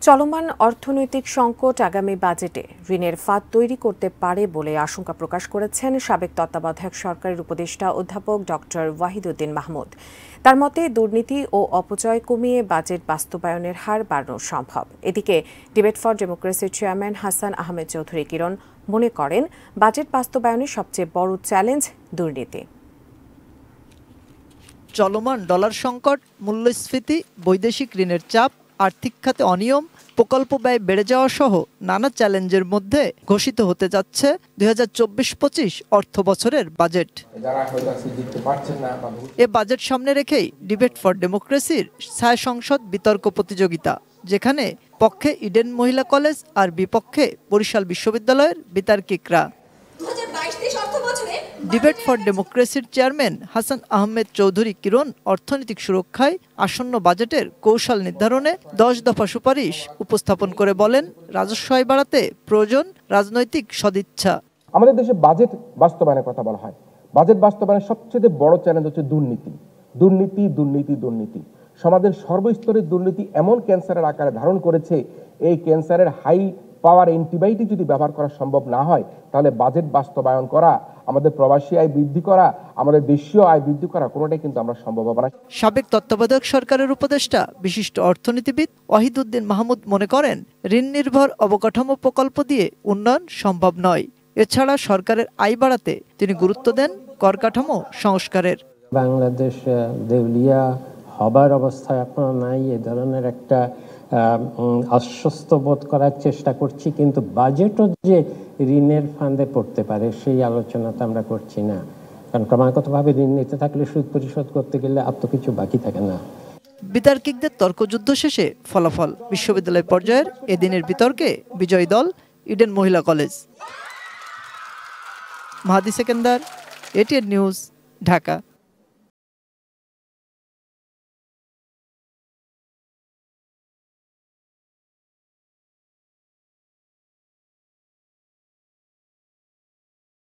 চলমান অর্থনৈতিক সংকট আগামী বাজেটে ঋণের ফাঁদ তৈরি করতে পারে বলে আশঙ্কা প্রকাশ করেছেন সাবেক তত্ত্বাবধায়ক সরকারের উপদেষ্টা অধ্যাপক ডক্টর ওয়াহিদুদ্দিন মাহমুদ। তার মতে দুর্নীতি ও অপচয় কমিয়ে বাজেট বাস্তবায়নের হার বাড়ানো সম্ভব। এদিকে ডিবেট ফর ডেমোক্রেসির চেয়ারম্যান হাসান আহমেদ চৌধুরী কিরণ মনে করেন, বাজেট বাস্তবায়নের সবচেয়ে বড় চ্যালেঞ্জ দুর্নীতি। চলমান ডলার সংকট, মূল্যস্ফীতি, বৈদেশিক ঋণের চাপ, আর্থিক খাতে অনিয়ম, প্রকল্প ব্যয় বেড়ে যাওয়া সহ নানা চ্যালেঞ্জের মধ্যে ঘোষিত হতে যাচ্ছে ২০২৪-২৫ অর্থ বছরের বাজেট। এ বাজেট সামনে রেখেই ডিবেট ফর ডেমোক্রেসির ছায়া সংসদ বিতর্ক প্রতিযোগিতা, যেখানে পক্ষে ইডেন মহিলা কলেজ আর বিপক্ষে বরিশাল বিশ্ববিদ্যালয়ের বিতার্কিকরা। ডিবেট ফর ডেমোক্রেসির চেয়ারম্যান হাসান আহমেদ চৌধুরী কিরণ অর্থনৈতিক সুরক্ষায় আসন্ন বাজেটের কৌশল নির্ধারণে 10 দফা সুপারিশ উপস্থাপন করে বলেন, রাজস্ব আয় বাড়াতে প্রয়োজন রাজনৈতিক সদিচ্ছা। আমাদের দেশে বাজেট বাস্তবায়নের কথা বলা হয়। বাজেট বাস্তবায়নের সবচেয়ে বড় চ্যালেঞ্জ হচ্ছে দুর্নীতি, দুর্নীতি, দুর্নীতি, দুর্নীতি। সমাজের সর্বস্তরের দুর্নীতি এমন ক্যান্সারের আকারে ধারণ করেছে, এই ক্যান্সারের হাই পাওয়ার অ্যান্টিবায়োটিক যদি ব্যবহার করা সম্ভব না হয়, তাহলে বাজেট বাস্তবায়ন করা, আমাদের প্রবাসী আয় বৃদ্ধি করা, আমাদের দেশীয় আয় বৃদ্ধি করা কোনোটাই কিন্তু আমরা সম্ভব হবে না। সাবেক তত্ত্বাবধায়ক সরকারের উপদেষ্টা বিশিষ্ট অর্থনীতিবিদ ওয়াহিদুদ্দিন মাহমুদ মনে করেন, ঋণ নির্ভর অবকাঠামো প্রকল্প দিয়ে উন্নয়ন সম্ভব নয়। এছাড়া সরকারের আয় বাড়াতে তিনি গুরুত্ব দেন কর কাঠামো সংস্কারের। বাংলাদেশ দেউলিয়া হবার অবস্থায় আপনারা নাই, এ ধরনের একটা আশ্বস্ত বোধ করার চেষ্টা করছি, কিন্তু বাজেটও যে ঋণের ফাঁদে পড়তে পারে সেই আলোচনা তো আমরা করছি না। কারণ ক্রমাগতভাবে ঋণ নিতে থাকলে সুদ পরিশোধ করতে গেলে আর তো কিছু বাকি থাকে না। বিতার্কিকদের তর্কযুদ্ধ শেষে ফলাফল, বিশ্ববিদ্যালয় পর্যায়ের এদিনের বিতর্কে বিজয়ী দল ইডেন মহিলা কলেজ। মাহাদি সেকেন্দার, এটিএন নিউজ, ঢাকা।